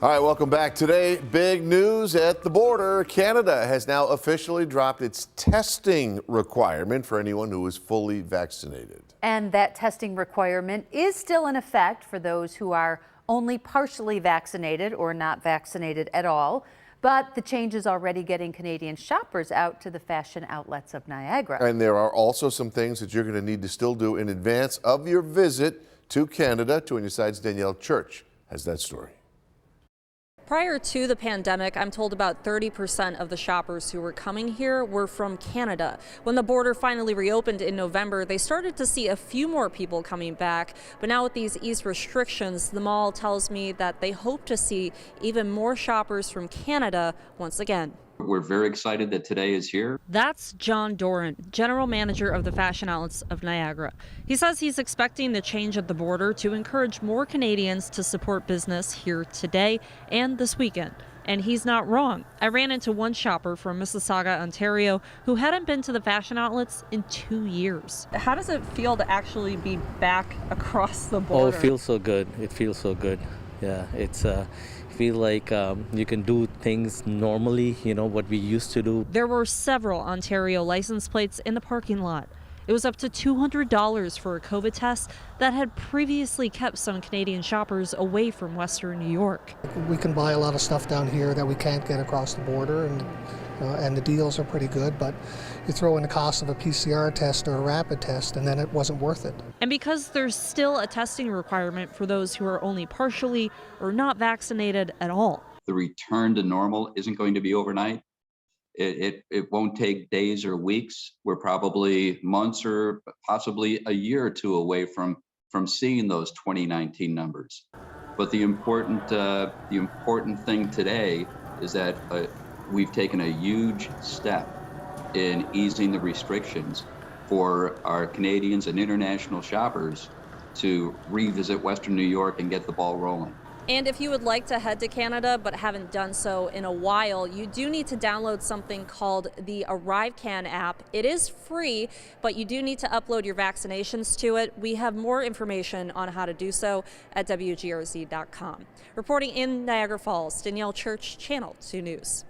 All right, welcome back. Today, big news at the border. Canada has now officially dropped its testing requirement for anyone who is fully vaccinated. And that testing requirement is still in effect for those who are only partially vaccinated or not vaccinated at all. But the change is already getting Canadian shoppers out to the fashion outlets of Niagara. And there are also some things that you're going to need to still do in advance of your visit to Canada. 2 on your side's Danielle Church has that story. Prior to the pandemic, I'm told about 30% of the shoppers who were coming here were from Canada. When the border finally reopened in November, they started to see a few more people coming back. But now with these ease restrictions, the mall tells me that they hope to see even more shoppers from Canada once again. We're very excited that today is here. That's John Doran, general manager of the fashion outlets of Niagara. He says he's expecting the change at the border to encourage more Canadians to support business here today and this weekend. And he's not wrong. I ran into one shopper from Mississauga, Ontario, who hadn't been to the fashion outlets in 2 years. How does it feel to actually be back across the border? Oh, it feels so good. It feels so good. Yeah, it's feel like you can do things normally, what we used to do. There were several Ontario license plates in the parking lot. It was up to $200 for a COVID test that had previously kept some Canadian shoppers away from Western New York. We can buy a lot of stuff down here that we can't get across the border, and the deals are pretty good, but you throw in the cost of a PCR test or a rapid test, and then it wasn't worth it. And because there's still a testing requirement for those who are only partially or not vaccinated at all. The return to normal isn't going to be overnight. It won't take days or weeks. We're probably months or possibly a year or two away from seeing those 2019 numbers. But the important thing today is that we've taken a huge step in easing the restrictions for our Canadians and international shoppers to revisit Western New York and get the ball rolling. And if you would like to head to Canada but haven't done so in a while, you do need to download something called the ArriveCan app. It is free, but you do need to upload your vaccinations to it. We have more information on how to do so at WGRZ.com. Reporting in Niagara Falls, Danielle Church, Channel 2 News.